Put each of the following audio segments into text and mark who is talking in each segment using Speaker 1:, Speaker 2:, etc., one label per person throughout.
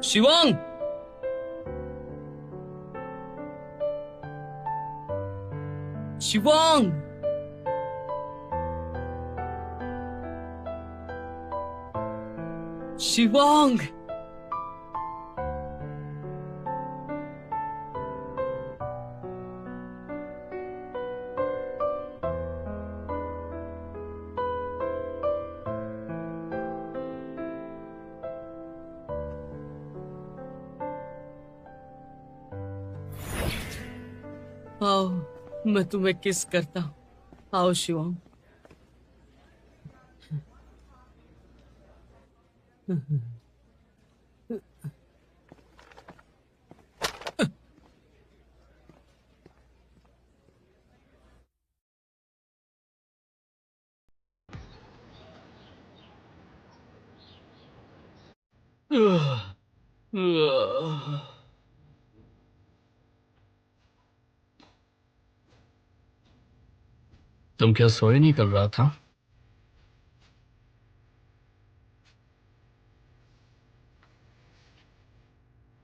Speaker 1: शिवांग, शिवांग, शिवांग। आओ, मैं तुम्हें किस करता हूँ। आओ शिवांग।
Speaker 2: तुम क्या सोए नहीं कर रहा था?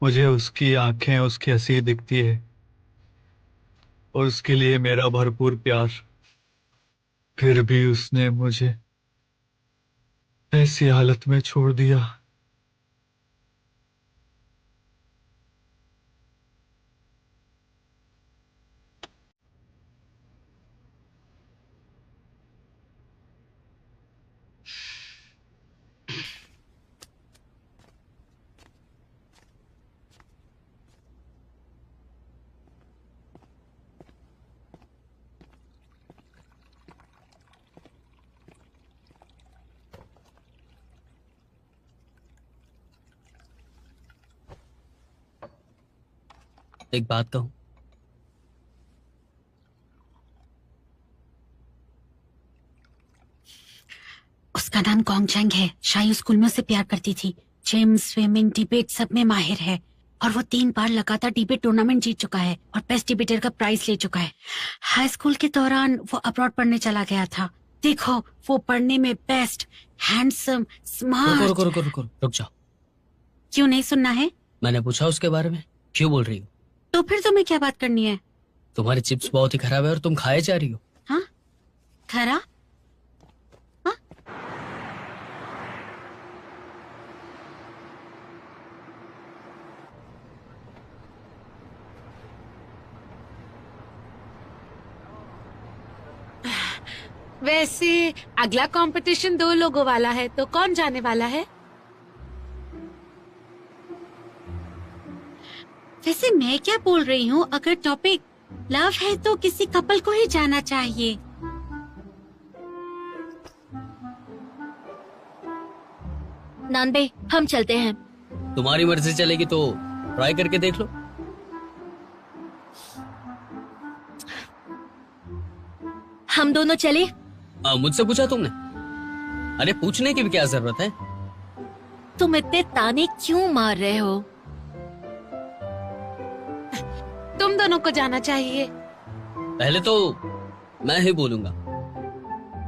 Speaker 3: मुझे उसकी आंखें उसकी हंसी दिखती है और उसके लिए मेरा भरपूर प्यार। फिर भी उसने मुझे ऐसी हालत में छोड़ दिया।
Speaker 1: एक बात कहूँ?
Speaker 4: उसका नाम गोंगचैंग है। शाही स्कूल में उससे प्यार करती थी। जिम, स्विमिंग, डिबेट सब में माहिर है और वो 3 बार लगातार डिबेट टूर्नामेंट जीत चुका है और बेस्ट डिबेटर का प्राइज ले चुका है। हाई स्कूल के दौरान वो अब्रॉड पढ़ने चला गया था। देखो, वो पढ़ने में बेस्ट, हैंडसम,
Speaker 1: रुको
Speaker 4: स्मार्ट।
Speaker 1: रुको रुको रुको, रुक जाओ।
Speaker 4: क्यों नहीं सुनना है?
Speaker 1: मैंने पूछा उसके बारे में, क्यों बोल रही हो?
Speaker 4: तो फिर तुम्हें क्या बात करनी है?
Speaker 1: तुम्हारी चिप्स बहुत ही खराब है और तुम खाए जा रही हो।
Speaker 4: हाँ, खरा? हाँ?
Speaker 5: वैसे अगला कंपटीशन 2 लोगों वाला है, तो कौन जाने वाला है?
Speaker 4: वैसे मैं क्या बोल रही हूँ, अगर टॉपिक लव है तो किसी कपल को ही जाना चाहिए।
Speaker 6: नानबे, हम चलते हैं।
Speaker 1: तुम्हारी मर्जी चलेगी तो ट्राई करके देख लो।
Speaker 6: हम दोनों चले?
Speaker 1: मुझसे पूछा तुमने? अरे पूछने की भी क्या जरूरत है?
Speaker 6: तुम इतने ताने क्यों मार रहे हो?
Speaker 5: तुम दोनों को जाना चाहिए।
Speaker 1: पहले तो मैं ही बोलूंगा।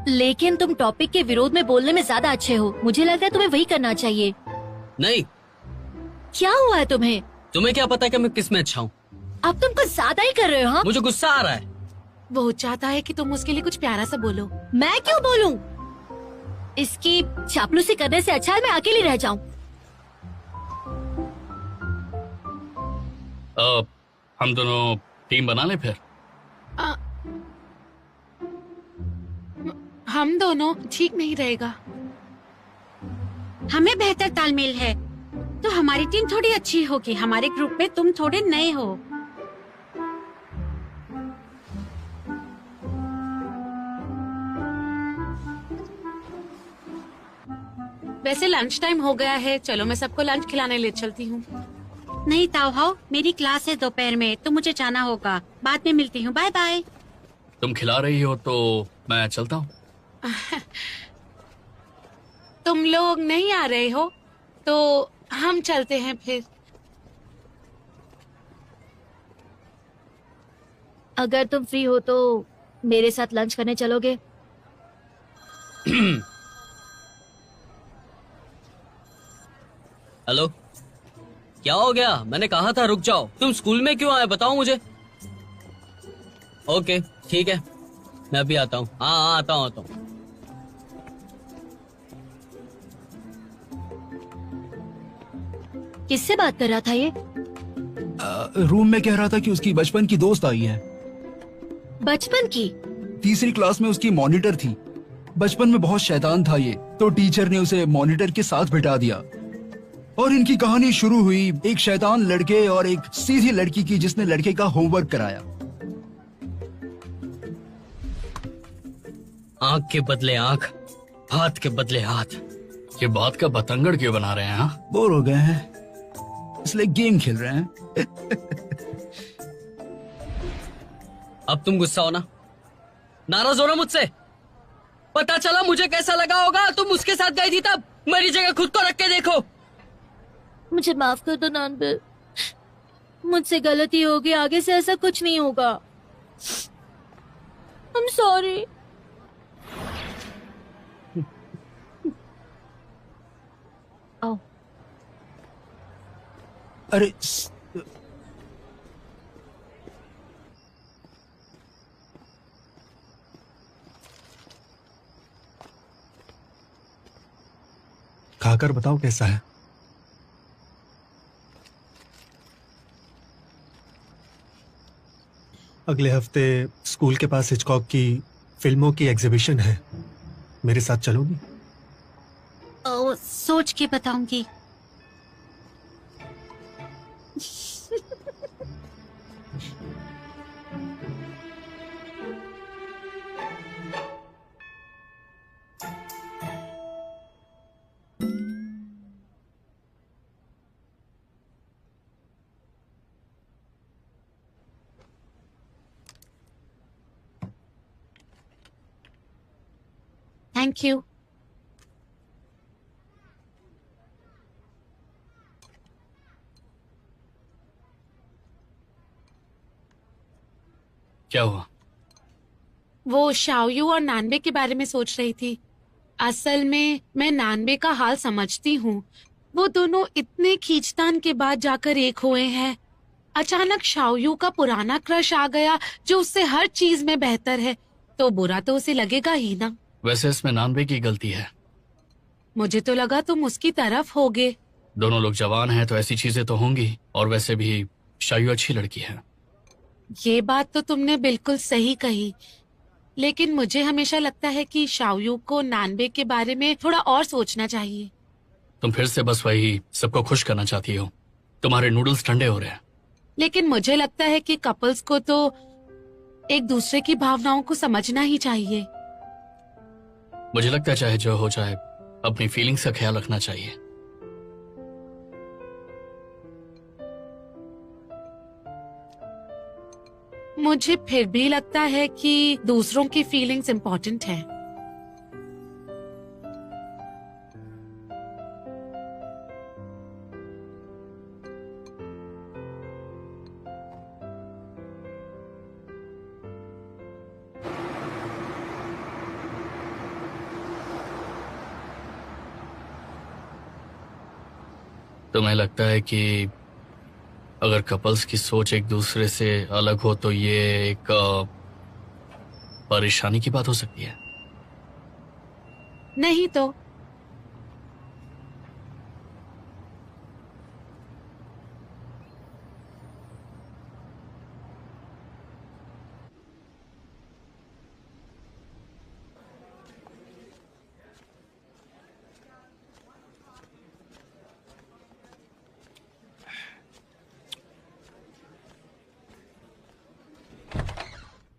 Speaker 6: लेकिन तुम टॉपिक के विरोध में बोलने में ज्यादा अच्छे हो। मुझे लगता है तुम्हें वही करना चाहिए।
Speaker 1: नहीं।
Speaker 6: क्या हुआ है तुम्हें?
Speaker 1: तुम्हें क्या पता है कि मैं किस में अच्छा हूँ?
Speaker 6: अब तुम कुछ ज्यादा ही कर रहे हो। हाँ?
Speaker 1: मुझे गुस्सा आ रहा है।
Speaker 5: वो चाहता है कि तुम उसके लिए कुछ प्यारा सा बोलो।
Speaker 6: मैं क्यों बोलूं? इसकी चापलूसी करने से अच्छा है मैं अकेली रह जाऊं।
Speaker 2: हम दोनों टीम बना ले फिर।
Speaker 5: आ, हम दोनों ठीक नहीं रहेगा।
Speaker 4: हमें बेहतर तालमेल है तो हमारी टीम थोड़ी अच्छी होगी। हमारे ग्रुप में तुम थोड़े नए हो।
Speaker 5: वैसे लंच टाइम हो गया है, चलो मैं सबको लंच खिलाने ले चलती हूँ।
Speaker 4: नहीं ताओहाओ, मेरी क्लास है दोपहर में तो मुझे जाना होगा। बाद में मिलती हूँ, बाय बाय।
Speaker 2: तुम खिला रही हो तो मैं चलता हूँ।
Speaker 5: तुम लोग नहीं आ रहे हो तो हम चलते हैं फिर।
Speaker 6: अगर तुम फ्री हो तो मेरे साथ लंच करने चलोगे?
Speaker 1: हेलो। क्या हो गया? मैंने कहा था रुक जाओ। तुम स्कूल में क्यों आए बताओ मुझे। ओके ठीक है, मैं अभी आता हूँ। हाँ आता हूँ।
Speaker 6: किससे बात कर रहा था ये?
Speaker 7: रूम में कह रहा था कि उसकी बचपन की दोस्त आई है।
Speaker 6: बचपन की?
Speaker 7: तीसरी क्लास में उसकी मॉनिटर थी। बचपन में बहुत शैतान था ये, तो टीचर ने उसे मॉनिटर के साथ बिठा दिया और इनकी कहानी शुरू हुई एक शैतान लड़के और एक सीधी लड़की की जिसने लड़के का होमवर्क कराया।
Speaker 1: आंख के बदले आंख, हाथ के बदले हाथ।
Speaker 2: ये बात का बतंगड़ क्यों बना रहे हैं? हाँ,
Speaker 7: बोर हो गए हैं इसलिए गेम खेल रहे हैं।
Speaker 1: अब तुम गुस्सा हो ना, नाराज हो ना मुझसे? पता चला मुझे कैसा लगा होगा। तुम उसके साथ गई थी तब। मेरी जगह खुद को रख के देखो।
Speaker 6: मुझे माफ कर दो नानबे, मुझसे गलती हो गई, आगे से ऐसा कुछ नहीं होगा। I'm sorry। आओ।
Speaker 7: अरे
Speaker 8: खाकर बताओ कैसा है। अगले हफ्ते स्कूल के पास हिचकॉक की फिल्मों की एग्जीबिशन है, मेरे साथ चलोगी?
Speaker 4: सोच के बताऊंगी। Thank you.
Speaker 2: क्या हुआ?
Speaker 5: वो शाओयू और नानबे के बारे में सोच रही थी। असल में मैं नानबे का हाल समझती हूँ। वो दोनों इतने खींचतान के बाद जाकर एक हुए हैं। अचानक शाओयू का पुराना क्रश आ गया जो उससे हर चीज में बेहतर है, तो बुरा तो उसे लगेगा ही ना।
Speaker 2: वैसे इसमें नानबे की गलती है।
Speaker 5: मुझे तो लगा तुम उसकी तरफ होगे।
Speaker 2: दोनों लोग जवान हैं तो ऐसी चीजें तो होंगी, और वैसे भी शायू अच्छी लड़की है।
Speaker 5: ये बात तो तुमने बिल्कुल सही कही, लेकिन मुझे हमेशा लगता है कि शाओयू को नानबे के बारे में थोड़ा और सोचना चाहिए।
Speaker 2: तुम फिर से बस वही सबको खुश करना चाहती हो। तुम्हारे नूडल्स ठंडे हो रहे हैं।
Speaker 5: लेकिन मुझे लगता है कि कपल्स को तो एक दूसरे की भावनाओं को समझना ही चाहिए।
Speaker 2: मुझे लगता है चाहे जो हो जाए अपनी फीलिंग्स का ख्याल रखना चाहिए।
Speaker 5: मुझे फिर भी लगता है कि दूसरों की फीलिंग्स इम्पोर्टेंट है।
Speaker 2: तुम्हें लगता है कि अगर कपल्स की सोच एक दूसरे से अलग हो तो ये एक परेशानी की बात हो सकती है?
Speaker 5: नहीं तो।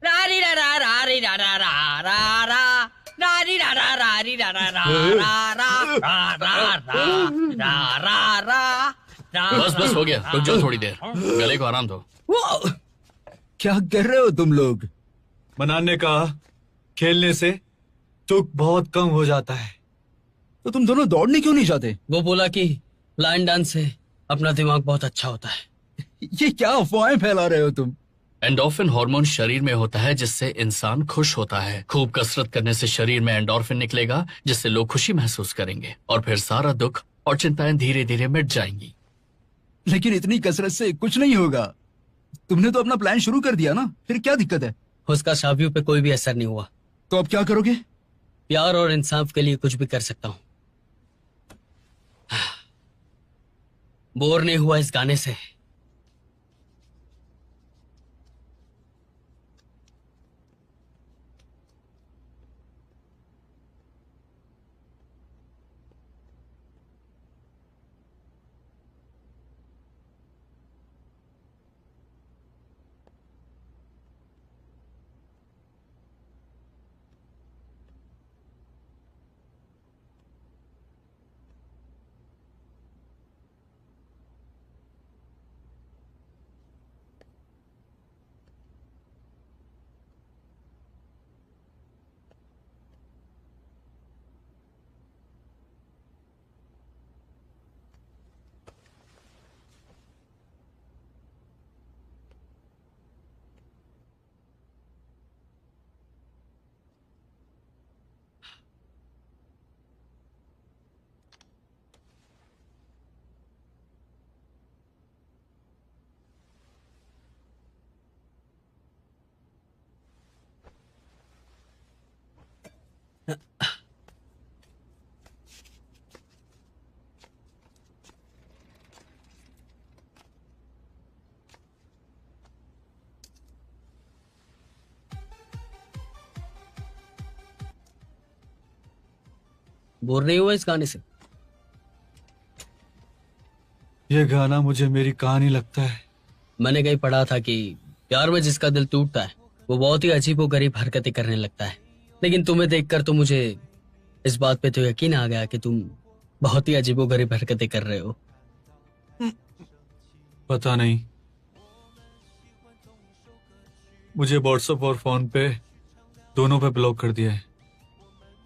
Speaker 1: रारी रा रा रारी रा रा रा रा रा रारी रा रा रारी रा रा रा रा रा रा रा रा रा रा।
Speaker 2: बस बस हो गया, रुक जाओ थोड़ी देर, गले को आराम दो।
Speaker 7: क्या कर रहे हो तुम लोग?
Speaker 3: मनाने का खेलने से दुख बहुत कम हो जाता है।
Speaker 7: तो तुम दोनों दौड़ने क्यों नहीं जाते?
Speaker 1: वो बोला कि लाइन डांस से अपना दिमाग बहुत अच्छा होता है।
Speaker 7: ये क्या अफवाहें फैला रहे हो तुम?
Speaker 2: एंडोर्फिन हार्मोन शरीर में होता है जिससे इंसान खुश होता है। खूब कसरत करने से शरीर में एंडोर्फिन निकलेगा जिससे लोग खुशी महसूस करेंगे और फिर सारा दुख और चिंताएं धीरे धीरे मिट जाएंगी।
Speaker 7: लेकिन इतनी कसरत से कुछ नहीं होगा। तुमने तो अपना प्लान शुरू कर दिया ना, फिर क्या दिक्कत है?
Speaker 9: उसका शावियों पे कोई भी असर नहीं हुआ।
Speaker 7: तो अब क्या करोगे?
Speaker 9: प्यार और इंसाफ के लिए कुछ भी कर सकता हूँ। बोर नहीं हुआ इस गाने से। बोर नहीं हुआ इस गाने से?
Speaker 3: ये गाना मुझे मेरी कहानी लगता है।
Speaker 9: मैंने कहीं पढ़ा था कि प्यार में जिसका दिल टूटता है वो बहुत ही अजीबोगरीब हरकतें करने लगता है। लेकिन तुम्हें देखकर तो मुझे इस बात पे तो यकीन आ गया कि तुम बहुत ही अजीबोगरीब हरकतें कर रहे हो।
Speaker 3: पता नहीं, मुझे व्हाट्सएप और फोन पे दोनों पे ब्लॉक कर दिया है।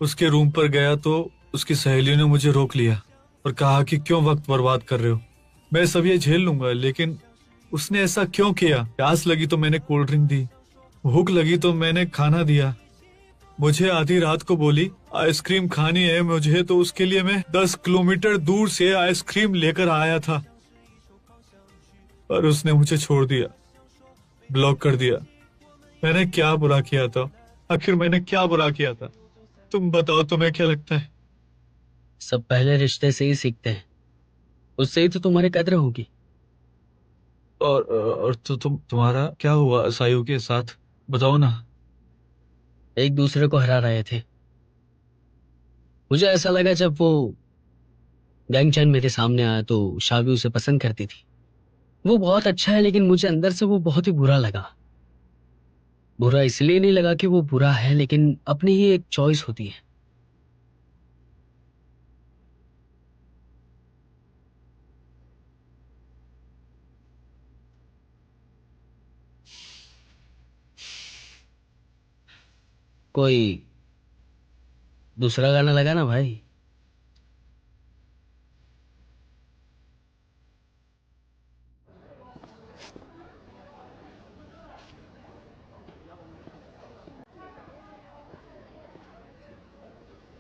Speaker 3: उसके रूम पर गया तो उसकी सहेलियों ने मुझे रोक लिया और कहा कि क्यों वक्त बर्बाद कर रहे हो, मैं सब ये झेल लूंगा। लेकिन उसने ऐसा क्यों किया? प्यास लगी तो मैंने कोल्ड ड्रिंक दी, भूख लगी तो मैंने खाना दिया। मुझे आधी रात को बोली आइसक्रीम खानी है मुझे, तो उसके लिए मैं 10 किलोमीटर दूर से आइसक्रीम लेकर आया था। पर उसने मुझे छोड़ दिया, ब्लॉक कर दिया। मैंने क्या बुरा किया था? आखिर मैंने क्या बुरा किया था? तुम बताओ, तुम्हें क्या लगता है?
Speaker 9: सब पहले रिश्ते से ही सीखते हैं, उससे ही तो तुम्हारी कद्र होगी।
Speaker 3: और तो तुम्हारा क्या हुआ सायु के साथ, बताओ ना।
Speaker 9: एक दूसरे को हरा रहे थे। मुझे ऐसा लगा जब वो गैंगचैन मेरे सामने आया तो शावी उसे पसंद करती थी। वो बहुत अच्छा है, लेकिन मुझे अंदर से वो बहुत ही बुरा लगा। बुरा इसलिए नहीं लगा कि वो बुरा है, लेकिन अपनी ही एक चॉइस होती है। कोई दूसरा गाना लगा ना भाई।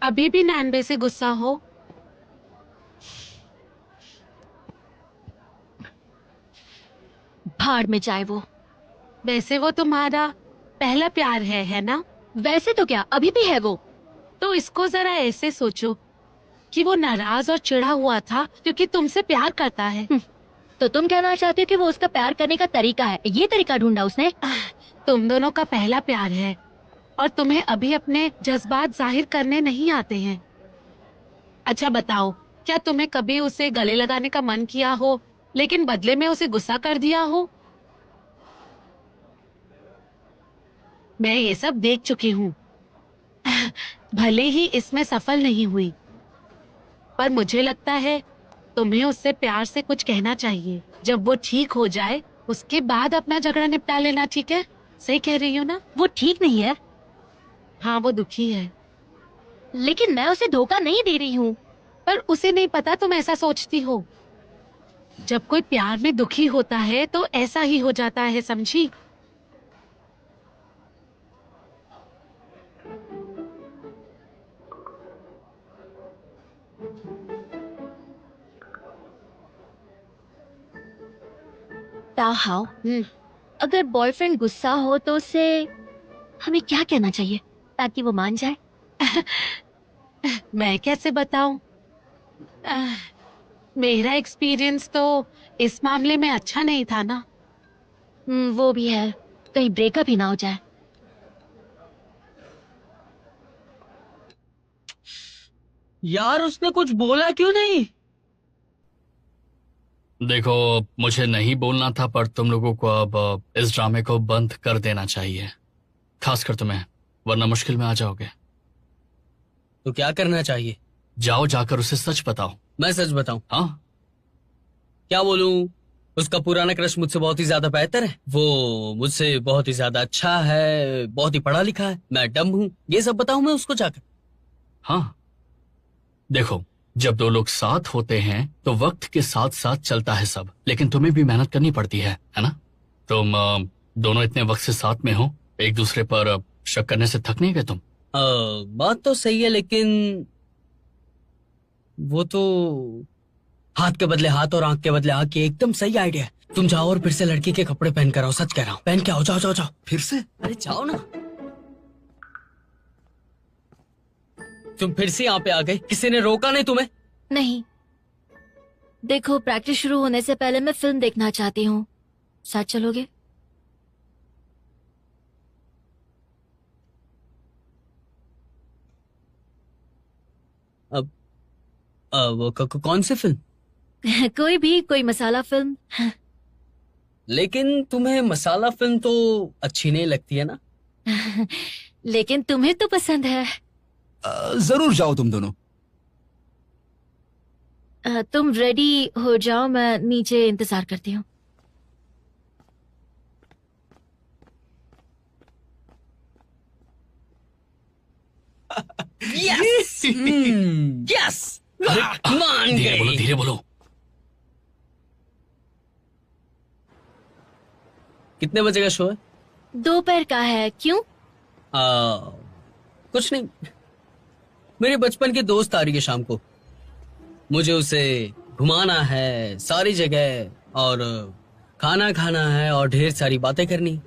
Speaker 5: अभी भी नानबे से गुस्सा हो?
Speaker 6: भाड़ में जाए वो।
Speaker 5: वैसे वो तुम्हारा पहला प्यार है ना?
Speaker 6: वैसे तो क्या, अभी भी है वो।
Speaker 5: तो इसको जरा ऐसे सोचो कि वो नाराज और चिढ़ा हुआ था क्योंकि तुमसे प्यार करता है।
Speaker 6: तो तुम कहना चाहते हो कि वो उसका प्यार करने का तरीका है, ये तरीका ढूंढा उसने?
Speaker 5: तुम दोनों का पहला प्यार है और तुम्हें अभी अपने जज्बात जाहिर करने नहीं आते हैं। अच्छा बताओ, क्या तुम्हें कभी उसे गले लगाने का मन किया हो लेकिन बदले में उसे गुस्सा कर दिया हो? मैं ये सब देख चुकी हूँ। भले ही इसमें सफल नहीं हुई, पर मुझे लगता है तुम्हें उससे प्यार से कुछ कहना चाहिए। जब वो ठीक हो जाए उसके बाद अपना झगड़ा निपटा लेना, ठीक है? सही कह रही हो ना?
Speaker 6: वो ठीक नहीं है।
Speaker 5: हाँ, वो दुखी है।
Speaker 6: लेकिन मैं उसे धोखा नहीं दे रही हूँ।
Speaker 5: पर उसे नहीं पता तुम ऐसा सोचती हो। जब कोई प्यार में दुखी होता है तो ऐसा ही हो जाता है, समझी?
Speaker 6: ताहाओ, अगर बॉयफ्रेंड गुस्सा हो तो उसे हमें क्या कहना चाहिए ताकि वो मान जाए?
Speaker 5: मैं कैसे बताऊं? मेरा एक्सपीरियंस तो इस मामले में अच्छा नहीं था ना।
Speaker 6: वो भी है, कहीं ब्रेकअप ही ना हो जाए।
Speaker 9: यार उसने कुछ बोला क्यों नहीं?
Speaker 2: देखो, मुझे नहीं बोलना था, पर तुम लोगों को अब इस ड्रामे को बंद कर देना चाहिए, खासकर तुम्हें, वरना मुश्किल में आ जाओगे।
Speaker 9: तो क्या करना चाहिए?
Speaker 2: जाओ, जाकर उसे सच बताओ।
Speaker 9: मैं सच बताऊं?
Speaker 2: हाँ।
Speaker 9: क्या बोलूं? उसका पुराना क्रश मुझसे बहुत ही ज्यादा बेहतर है, वो मुझसे बहुत ही ज्यादा अच्छा है, बहुत ही पढ़ा लिखा है, मैं डम हूं, ये सब बताऊं मैं उसको जाकर?
Speaker 2: हाँ, देखो, जब दो लोग साथ होते हैं तो वक्त के साथ साथ चलता है सब, लेकिन तुम्हें भी मेहनत करनी पड़ती है ना? तुम दोनों इतने वक्त से साथ में हो, एक दूसरे पर शक करने से थक नहीं गए तुम?
Speaker 9: बात तो सही है, लेकिन वो तो हाथ के बदले हाथ और आंख के बदले आंख की एकदम सही आइडिया है। तुम जाओ और फिर से लड़की के कपड़े पहन कर आओ, सच कह रहा हूँ, पहन के आओ, जाओ जाओ जाओ।
Speaker 7: फिर से?
Speaker 9: अरे जाओ ना। तुम फिर से यहाँ पे आ गए, किसी ने रोका नहीं तुम्हें?
Speaker 6: नहीं, देखो प्रैक्टिस शुरू होने से पहले मैं फिल्म देखना चाहती हूँ, साथ चलोगे?
Speaker 9: वो कौन सी फिल्म?
Speaker 6: कोई भी, कोई मसाला फिल्म।
Speaker 9: लेकिन तुम्हें मसाला फिल्म तो अच्छी नहीं लगती है ना?
Speaker 6: लेकिन तुम्हें तो पसंद है।
Speaker 7: जरूर जाओ तुम दोनों।
Speaker 6: तुम रेडी हो जाओ, मैं नीचे इंतजार करती हूँ।
Speaker 9: यस यस, मान
Speaker 2: धीरे बोलो,
Speaker 9: गए।
Speaker 2: धीरे बोलो।
Speaker 9: कितने बजे का शो है?
Speaker 6: दोपहर का है, क्यों?
Speaker 9: कुछ नहीं, मेरे बचपन की दोस्त आ रही है शाम को, मुझे उसे घुमाना है सारी जगह, और खाना खाना है, और ढेर सारी बातें करनी।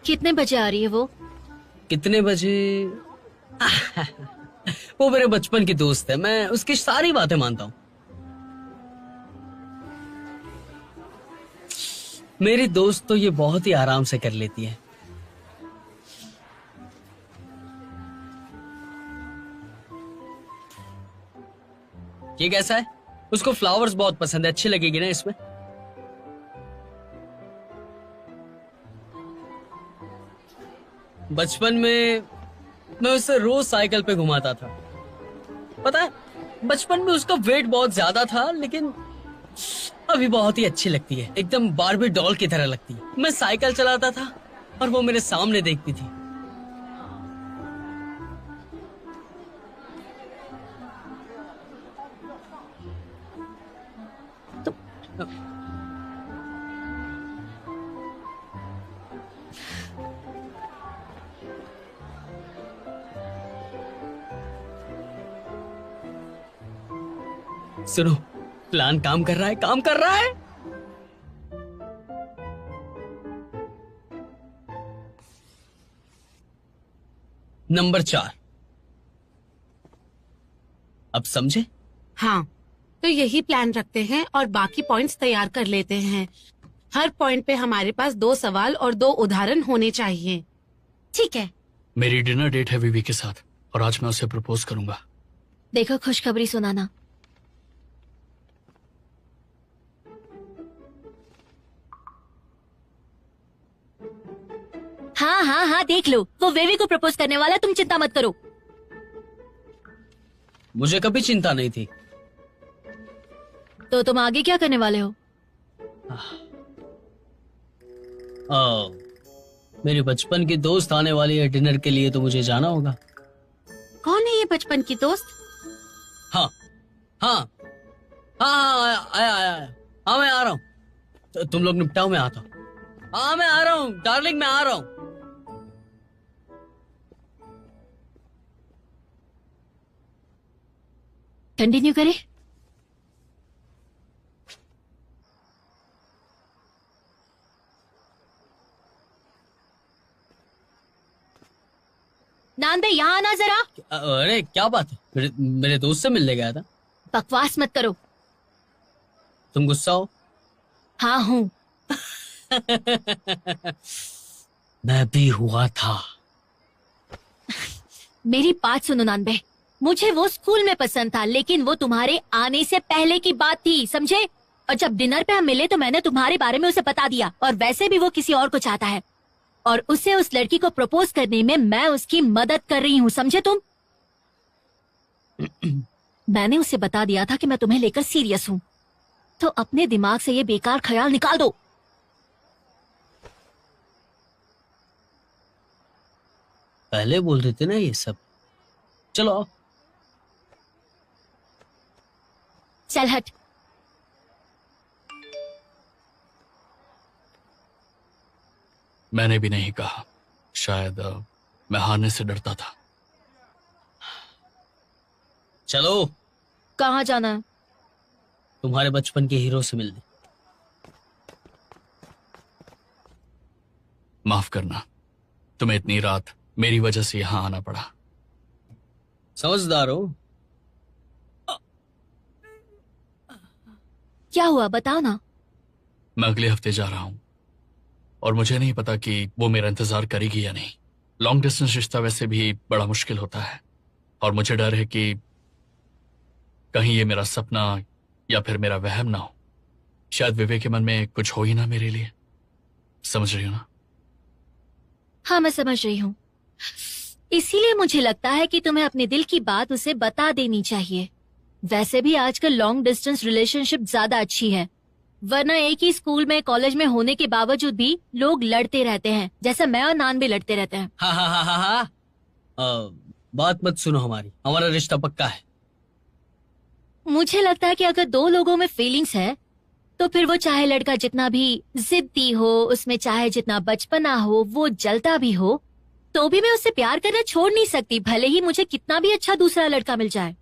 Speaker 6: कितने बजे आ रही है वो?
Speaker 9: कितने बजे? वो मेरे बचपन की दोस्त है, मैं उसकी सारी बातें मानता हूँ। मेरी दोस्त तो ये बहुत ही आराम से कर लेती है। ये कैसा है? उसको फ्लावर्स बहुत पसंद है, अच्छी लगेगी ना इसमें? बचपन में मैं उसे रोज साइकिल पे घुमाता था। पता है, बचपन में उसका वेट बहुत ज्यादा था, लेकिन अभी बहुत ही अच्छी लगती है, एकदम बारबी डॉल की तरह लगती है। मैं साइकिल चलाता था और वो मेरे सामने देखती थी। सुनो, प्लान काम कर रहा है, काम कर रहा है। नंबर 4, अब समझे?
Speaker 5: हाँ, तो यही प्लान रखते हैं और बाकी पॉइंट्स तैयार कर लेते हैं। हर पॉइंट पे हमारे पास 2 सवाल और 2 उदाहरण होने चाहिए।
Speaker 6: ठीक है।
Speaker 2: मेरी डिनर डेट है विवी के साथ, और आज मैं उसे प्रपोज करूंगा।
Speaker 6: देखो, खुशखबरी सुनाना। हाँ हाँ हाँ, देख लो, वो वेवी को प्रपोज करने वाला, तुम चिंता मत करो।
Speaker 9: मुझे कभी चिंता नहीं थी।
Speaker 6: तो तुम आगे क्या करने वाले हो?
Speaker 9: मेरे बचपन की दोस्त आने वाली है डिनर के लिए, तो मुझे जाना होगा।
Speaker 4: कौन है ये बचपन की दोस्त?
Speaker 9: हाँ हाँ हाँ, आया आया आया। हाँ, मैं आ रहा हूँ, तुम लोग निपटाओ, मैं आता हूँ। हाँ, मैं आ रहा हूँ डार्लिंग, मैं आ रहा हूँ।
Speaker 6: कंटिन्यू करें? नानबे यहाँ आना जरा।
Speaker 9: अरे क्या बात है, मेरे दोस्त से मिलने गया था।
Speaker 6: बकवास मत करो।
Speaker 9: तुम गुस्सा हो?
Speaker 6: हाँ हूँ।
Speaker 9: मैं भी हुआ था।
Speaker 6: मेरी बात सुनो नानबे, मुझे वो स्कूल में पसंद था, लेकिन वो तुम्हारे आने से पहले की बात थी, समझे? और जब डिनर पे हम मिले तो मैंने तुम्हारे बारे में उसे बता दिया, और वैसे भी वो किसी और को चाहता है, और उसे उस लड़की को प्रपोज करने में मैं उसकी मदद कर रही हूँ, समझे तुम? मैंने उसे बता दिया था कि मैं तुम्हें लेकर सीरियस हूँ, तो अपने दिमाग से ये बेकार ख्याल निकाल दो।
Speaker 9: पहले बोल देते ना ये सब। चलो आओ।
Speaker 6: चल हट।
Speaker 2: मैंने भी नहीं कहा, शायद मैं हारने से डरता था।
Speaker 9: चलो।
Speaker 6: कहाँ जाना है?
Speaker 9: तुम्हारे बचपन के हीरो से मिलने।
Speaker 2: माफ करना, तुम्हें इतनी रात मेरी वजह से यहां आना पड़ा।
Speaker 9: समझदार हो।
Speaker 6: क्या हुआ बताओ ना।
Speaker 2: मैं अगले हफ्ते जा रहा हूं और मुझे नहीं पता कि वो मेरा इंतजार करेगी या नहीं। लॉन्ग डिस्टेंस रिश्ता वैसे भी बड़ा मुश्किल होता है और मुझे डर है कि कहीं ये मेरा सपना या फिर मेरा वहम ना हो। शायद विवेक के मन में कुछ हो ही ना मेरे लिए। समझ रही हो ना?
Speaker 6: हाँ मैं समझ रही हूँ, इसीलिए मुझे लगता है कि तुम्हें अपने दिल की बात उसे बता देनी चाहिए। वैसे भी आजकल लॉन्ग डिस्टेंस रिलेशनशिप ज्यादा अच्छी है, वरना एक ही स्कूल में कॉलेज में होने के बावजूद भी लोग लड़ते रहते हैं, जैसे मैं और नान भी लड़ते रहते हैं।
Speaker 9: हाँ हाँ हाँ हाँ हाँ। बात मत सुनो हमारी, हमारा रिश्ता पक्का है।
Speaker 6: मुझे लगता है कि अगर दो लोगों में फीलिंग्स है तो फिर वो चाहे लड़का जितना भी जिद्दी हो, उसमें चाहे जितना बचपना हो, वो जलता भी हो, तो भी मैं उससे प्यार करना छोड़ नहीं सकती, भले ही मुझे कितना भी अच्छा दूसरा लड़का मिल जाए।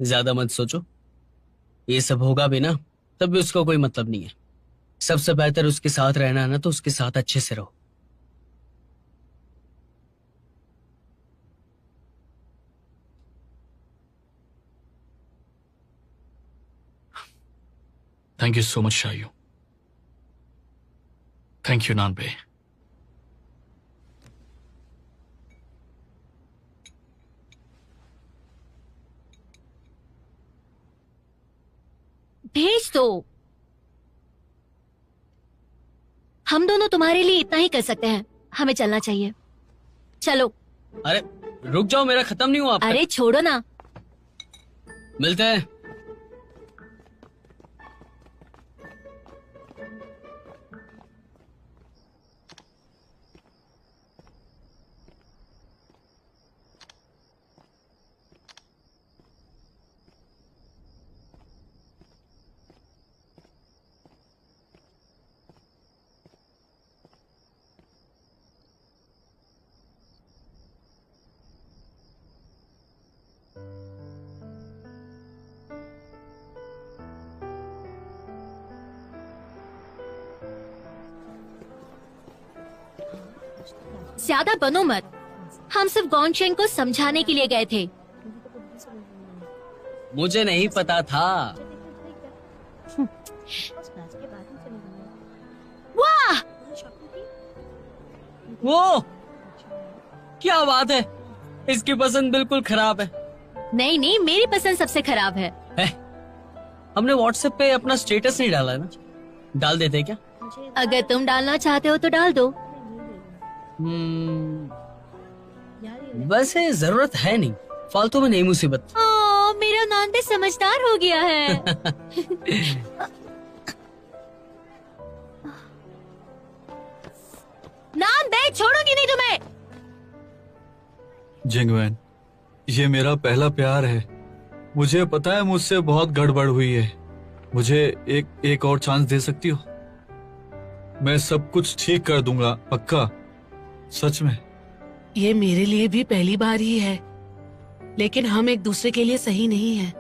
Speaker 9: ज्यादा मत सोचो, ये सब होगा भी ना तब भी उसका कोई मतलब नहीं है। सबसे बेहतर उसके साथ रहना है ना, तो उसके साथ अच्छे से रहो।
Speaker 2: थैंक यू सो मच शायू। थैंक यू नानबे।
Speaker 6: भेज दो। हम दोनों तुम्हारे लिए इतना ही कर सकते हैं, हमें चलना चाहिए। चलो।
Speaker 9: अरे रुक जाओ, मेरा खत्म नहीं हुआ अब तक।
Speaker 6: अरे छोड़ो ना।
Speaker 9: मिलते हैं।
Speaker 6: ज्यादा बनो मत, हम सिर्फ गॉन्गशेंग को समझाने के लिए गए थे।
Speaker 9: मुझे नहीं पता था।
Speaker 6: वाह,
Speaker 9: वो क्या बात है, इसकी पसंद बिल्कुल खराब है।
Speaker 6: नहीं नहीं, मेरी पसंद सबसे खराब है।
Speaker 9: हमने व्हाट्सएप पे अपना स्टेटस नहीं डाला ना, डाल देते क्या?
Speaker 6: अगर तुम डालना चाहते हो तो डाल दो।
Speaker 9: वैसे जरूरत है नहीं, फालतू में नहीं मुसीबत।
Speaker 6: मेरा नान भी समझदार हो गया है। नान बे, छोड़ूंगी नहीं तुम्हें।
Speaker 3: जिंगवैन, ये मेरा पहला प्यार है। मुझे पता है मुझसे बहुत गड़बड़ हुई है। मुझे एक और चांस दे सकती हो? मैं सब कुछ ठीक कर दूंगा, पक्का, सच में।
Speaker 5: ये मेरे लिए भी पहली बार ही है, लेकिन हम एक दूसरे के लिए सही नहीं है।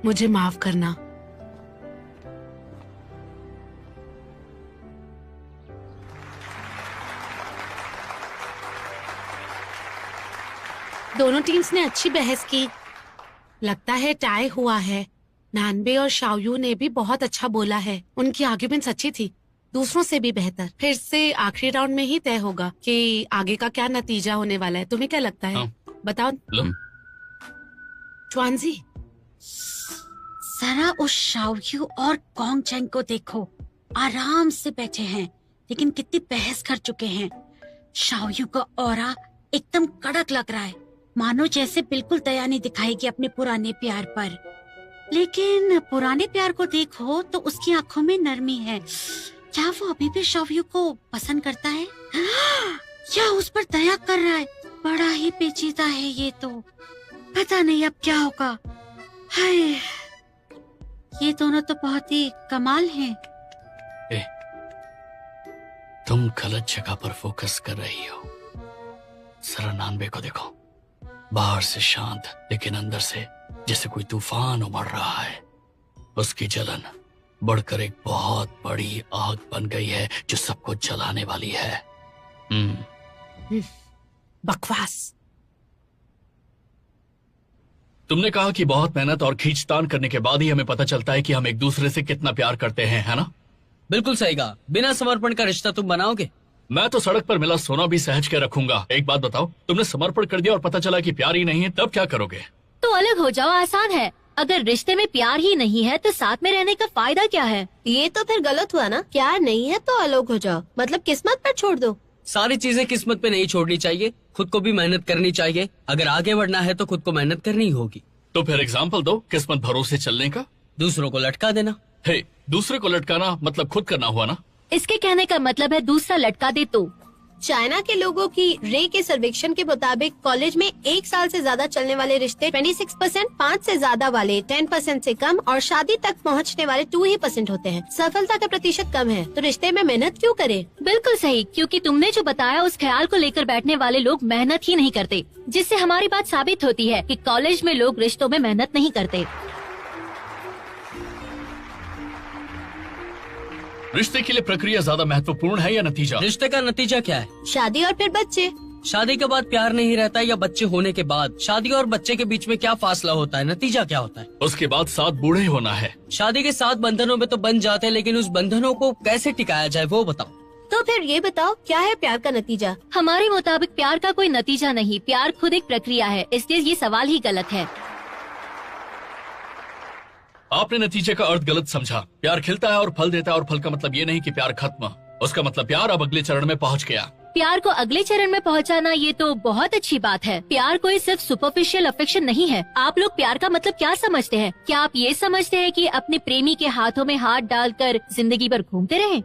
Speaker 5: मुझे माफ करना। दोनों टीम्स ने अच्छी बहस की। लगता है टाई हुआ है। नानबे और शाओयू ने भी बहुत अच्छा बोला है। उनकी आर्ग्यूमेंट अच्छी थी, दूसरों से भी बेहतर। फिर से आखिरी राउंड में ही तय होगा कि आगे का क्या नतीजा होने वाला है। तुम्हें क्या लगता है? बताओ।
Speaker 2: लो।
Speaker 5: च्वांजी,
Speaker 4: जरा उस शाओयू और कॉन्ग चैंग को देखो, आराम से बैठे हैं लेकिन कितनी बहस कर चुके हैं। शाओयू का ऑरा एकदम कड़क लग रहा है, मानो जैसे बिल्कुल दया नहीं दिखाएगी अपने पुराने प्यार पर। लेकिन पुराने प्यार को देखो तो उसकी आंखों में नरमी है। क्या वो अभी भी शाओयू को पसंद करता है या उस पर दया कर रहा है? बड़ा ही पेचीदा है ये तो। पता नहीं अब क्या होगा। हाय, ये दोनों तो बहुत ही कमाल हैं।
Speaker 2: तुम गलत जगह पर फोकस कर रही हो। जरा नानबे को देखो, बाहर से शांत लेकिन अंदर से जैसे कोई तूफान उमड़ रहा है। उसकी जलन बढ़कर एक बहुत बड़ी आग बन गई है जो सबको जलाने वाली है।
Speaker 5: बकवास।
Speaker 2: तुमने कहा कि बहुत मेहनत और खींचतान करने के बाद ही हमें पता चलता है कि हम एक दूसरे से कितना प्यार करते हैं, है ना?
Speaker 9: बिल्कुल सही कहा। बिना समर्पण का रिश्ता तुम बनाओगे?
Speaker 2: मैं तो सड़क पर मिला सोना भी सहज के रखूंगा। एक बात बताओ, तुमने समर्पण कर दिया और पता चला कि प्यार ही नहीं है, तब क्या करोगे?
Speaker 6: तो अलग हो जाओ, आसान है। अगर रिश्ते में प्यार ही नहीं है तो साथ में रहने का फायदा क्या है?
Speaker 10: ये तो फिर गलत हुआ ना। प्यार नहीं है तो अलग हो जाओ, मतलब किस्मत पर छोड़ दो।
Speaker 9: सारी चीजें किस्मत पे नहीं छोड़नी चाहिए, खुद को भी मेहनत करनी चाहिए। अगर आगे बढ़ना है तो खुद को मेहनत करनी होगी।
Speaker 2: तो फिर एग्जाम्पल दो किस्मत भरोसे चलने का।
Speaker 9: दूसरों को लटका देना।
Speaker 2: हे, दूसरे को लटकाना मतलब खुद करना हुआ ना?
Speaker 6: इसके कहने का मतलब है दूसरा लटका दे तो।
Speaker 10: चाइना के लोगों की रे के सर्वेक्षण के मुताबिक कॉलेज में 1 साल से ज्यादा चलने वाले रिश्ते 26%, 5 से ज्यादा वाले 10% से कम और शादी तक पहुंचने वाले 2% होते हैं। सफलता का प्रतिशत कम है, तो रिश्ते में मेहनत क्यों करें?
Speaker 6: बिल्कुल सही, क्योंकि तुमने जो बताया उस ख्याल को लेकर बैठने वाले लोग मेहनत ही नहीं करते, जिससे हमारी बात साबित होती है कि कॉलेज में लोग रिश्तों में मेहनत नहीं करते।
Speaker 2: रिश्ते के लिए प्रक्रिया ज्यादा महत्वपूर्ण है या नतीजा?
Speaker 9: रिश्ते का नतीजा क्या है?
Speaker 10: शादी और फिर बच्चे।
Speaker 9: शादी के बाद प्यार नहीं रहता या बच्चे होने के बाद? शादी और बच्चे के बीच में क्या फासला होता है? नतीजा क्या होता है?
Speaker 2: उसके बाद 7 बूढ़े होना है।
Speaker 9: शादी के 7 बंधनों में तो बन जाते हैं, लेकिन उस बंधनों को कैसे टिकाया जाए वो बताओ।
Speaker 10: तो फिर ये बताओ, क्या है प्यार का नतीजा?
Speaker 6: हमारे मुताबिक प्यार का कोई नतीजा नहीं, प्यार खुद एक प्रक्रिया है, इसलिए ये सवाल ही गलत है।
Speaker 2: आपने नतीजे का अर्थ गलत समझा। प्यार खिलता है और फल देता है, और फल का मतलब ये नहीं कि प्यार खत्म। उसका मतलब प्यार अब अगले चरण में पहुंच गया।
Speaker 6: प्यार को अगले चरण में पहुंचाना ये तो बहुत अच्छी बात है। प्यार कोई सिर्फ सुपरफिशियल अफेक्शन नहीं है। आप लोग प्यार का मतलब क्या समझते हैं? क्या आप ये समझते हैं कि अपने प्रेमी के हाथों में हाथ डालकर जिंदगी भर घूमते रहें?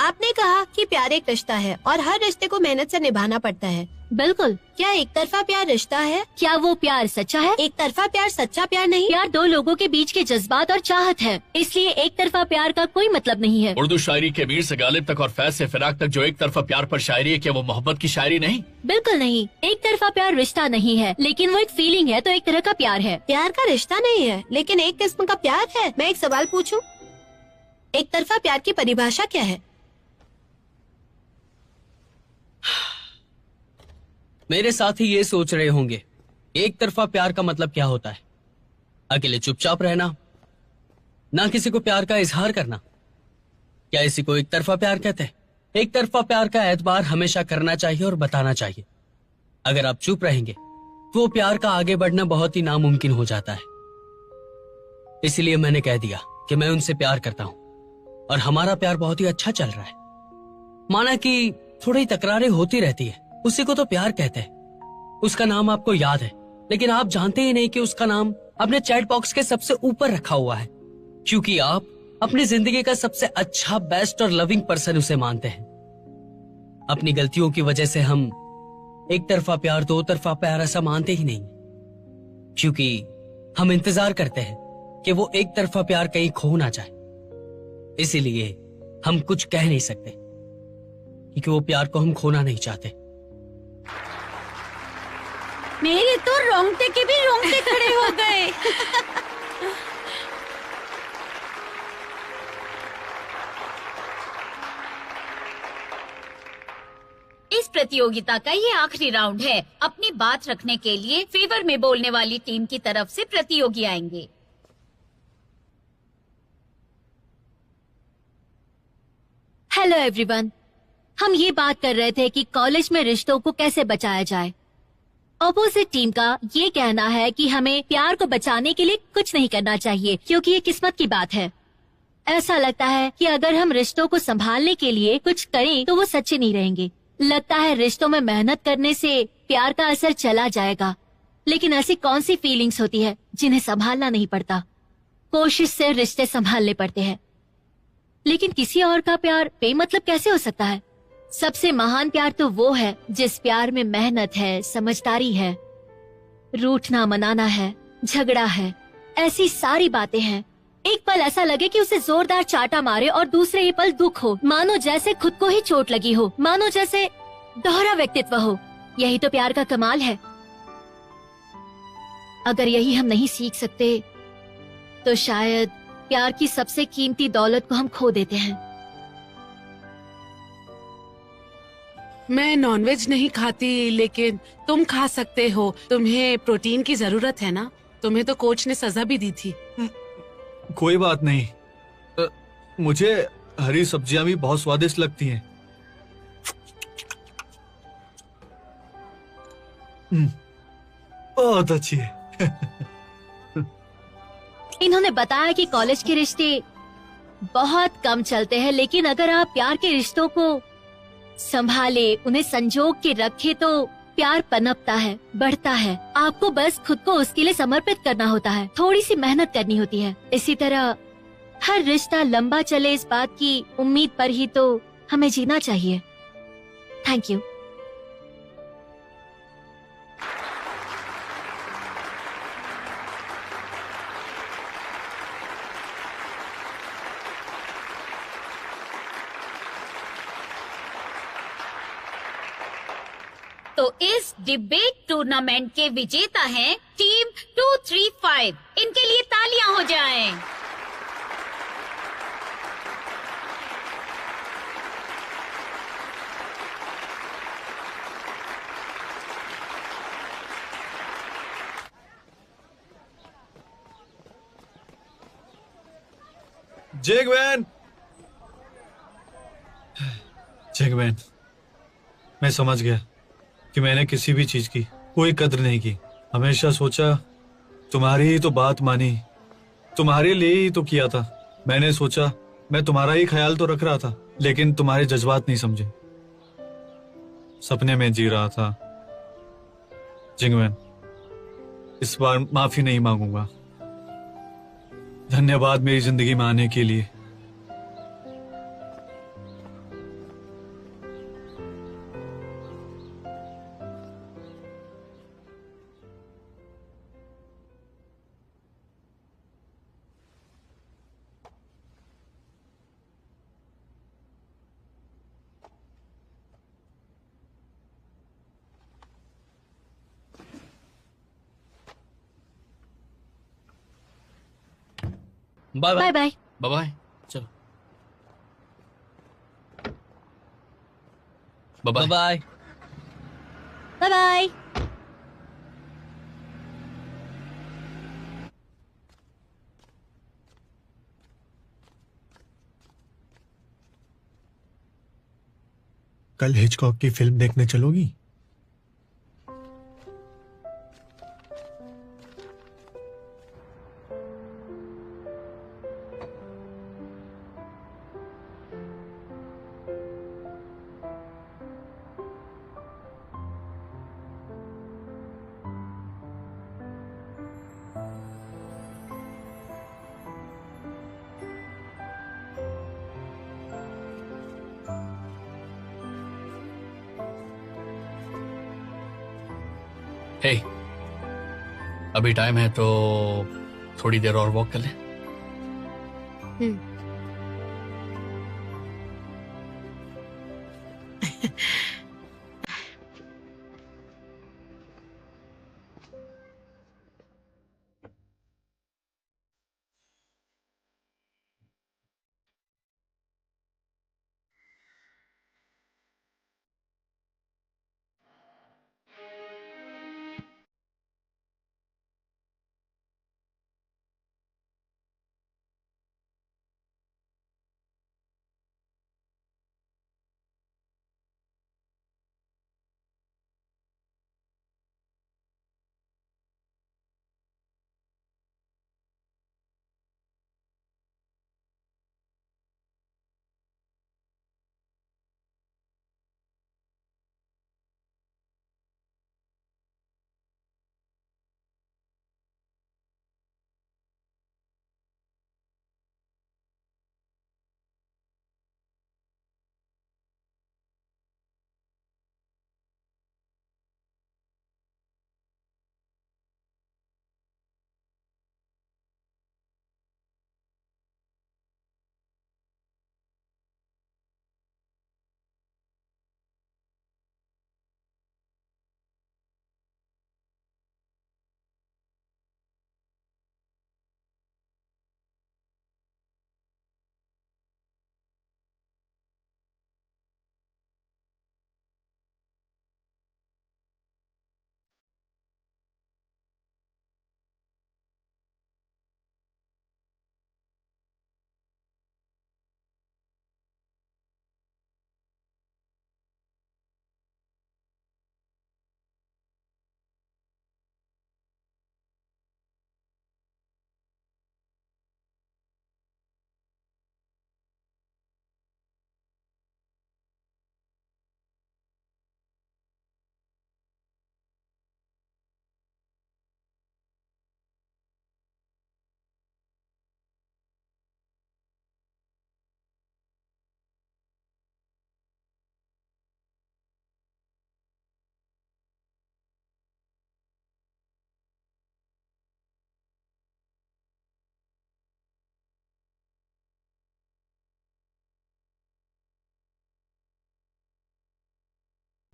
Speaker 10: आपने कहा कि प्यार एक रिश्ता है और हर रिश्ते को मेहनत से निभाना पड़ता है।
Speaker 6: बिल्कुल।
Speaker 10: क्या एक तरफा प्यार रिश्ता है?
Speaker 6: क्या वो प्यार सच्चा है?
Speaker 10: एक तरफा प्यार सच्चा प्यार नहीं।
Speaker 6: प्यार 2 लोगों के बीच के जज्बात और चाहत है, इसलिए एक तरफा प्यार का कोई मतलब नहीं है।
Speaker 2: उर्दू शायरी के मीर से गालिब तक और फैज से फिराक तक जो एक तरफा प्यार पर शायरी है, क्या वो मोहब्बत की शायरी नहीं?
Speaker 6: बिल्कुल नहीं। एक तरफा प्यार रिश्ता नहीं है, लेकिन वो एक फीलिंग है, तो एक तरह का प्यार है।
Speaker 10: प्यार का रिश्ता नहीं है, लेकिन एक किस्म का प्यार है। मैं एक सवाल पूछूं, एक तरफा प्यार की परिभाषा क्या है?
Speaker 9: मेरे साथी ये सोच रहे होंगे, एक तरफा प्यार का मतलब क्या होता है? अकेले चुपचाप रहना, ना किसी को प्यार का इजहार करना। क्या इसी को एक तरफा प्यार कहते हैं? एक तरफा प्यार का एतबार हमेशा करना चाहिए और बताना चाहिए। अगर आप चुप रहेंगे तो वो प्यार का आगे बढ़ना बहुत ही नामुमकिन हो जाता है। इसलिए मैंने कह दिया कि मैं उनसे प्यार करता हूं और हमारा प्यार बहुत ही अच्छा चल रहा है। माना कि थोड़ी तकरारें होती रहती है, उसी को तो प्यार कहते हैं। उसका नाम आपको याद है, लेकिन आप जानते ही नहीं कि उसका नाम अपने चैट बॉक्स के सबसे ऊपर रखा हुआ है, क्योंकि आप अपनी जिंदगी का सबसे अच्छा, बेस्ट और लविंग पर्सन उसे मानते हैं। अपनी गलतियों की वजह से हम एक तरफा प्यार, 2 तरफा प्यार ऐसा मानते ही नहीं, क्योंकि हम इंतजार करते हैं कि वो एक तरफा प्यार कहीं खो ना जाए। इसीलिए हम कुछ कह नहीं सकते, क्योंकि वो प्यार को हम खोना नहीं चाहते।
Speaker 4: मेरे तो रोंगटे के भी रोंगटे खड़े हो गए।
Speaker 11: प्रतियोगिता का ये आखिरी राउंड है। अपनी बात रखने के लिए फेवर में बोलने वाली टीम की तरफ से प्रतियोगी आएंगे।
Speaker 6: हेलो एवरीवन, हम ये बात कर रहे थे कि कॉलेज में रिश्तों को कैसे बचाया जाए। ऑपोजिट टीम का ये कहना है कि हमें प्यार को बचाने के लिए कुछ नहीं करना चाहिए क्योंकि ये किस्मत की बात है। ऐसा लगता है कि अगर हम रिश्तों को संभालने के लिए कुछ करें तो वो सच्चे नहीं रहेंगे। लगता है रिश्तों में मेहनत करने से प्यार का असर चला जाएगा, लेकिन ऐसी कौन सी फीलिंग्स होती है जिन्हें संभालना नहीं पड़ता। कोशिश से रिश्ते संभालने पड़ते हैं, लेकिन किसी और का प्यार बेमतलब कैसे हो सकता है। सबसे महान प्यार तो वो है जिस प्यार में मेहनत है, समझदारी है, रूठना मनाना है, झगड़ा है, ऐसी सारी बातें हैं। एक पल ऐसा लगे कि उसे जोरदार चाटा मारे और दूसरे ही पल दुख हो, मानो जैसे खुद को ही चोट लगी हो, मानो जैसे दोहरा व्यक्तित्व हो। यही तो प्यार का कमाल है। अगर यही हम नहीं सीख सकते तो शायद प्यार की सबसे कीमती दौलत को हम खो देते हैं।
Speaker 5: मैं नॉनवेज नहीं खाती, लेकिन तुम खा सकते हो। तुम्हें प्रोटीन की जरूरत है ना? तुम्हें तो कोच ने सजा भी दी थी।
Speaker 3: कोई बात नहीं, मुझे हरी सब्जियां भी बहुत स्वादिष्ट लगती हैं। बहुत अच्छी है।
Speaker 6: इन्होंने बताया कि कॉलेज के रिश्ते बहुत कम चलते हैं, लेकिन अगर आप प्यार के रिश्तों को संभाले, उन्हें संजोग के रखे तो प्यार पनपता है, बढ़ता है। आपको बस खुद को उसके लिए समर्पित करना होता है, थोड़ी सी मेहनत करनी होती है। इसी तरह हर रिश्ता लंबा चले इस बात की उम्मीद पर ही तो हमें जीना चाहिए। Thank you.
Speaker 11: तो इस डिबेट टूर्नामेंट के विजेता हैं टीम 235। इनके लिए तालियां हो जाएं।
Speaker 3: जैगमैन, मैं समझ गया कि मैंने किसी भी चीज की कोई कद्र नहीं की। हमेशा सोचा तुम्हारी ही तो बात मानी, तुम्हारे लिए ही तो किया था। मैंने सोचा मैं तुम्हारा ही ख्याल तो रख रहा था, लेकिन तुम्हारे जज्बात नहीं समझे। सपने में जी रहा था। जिंगमैन, इस बार माफी नहीं मांगूंगा। धन्यवाद मेरी जिंदगी में आने के लिए।
Speaker 2: Bye
Speaker 6: bye bye.
Speaker 2: Bye bye. चलो bye bye.
Speaker 1: Bye
Speaker 6: bye bye.
Speaker 8: कल हिचकॉक की फिल्म देखने चलोगी?
Speaker 2: हे, अभी टाइम है तो थोड़ी देर और वॉक कर लें।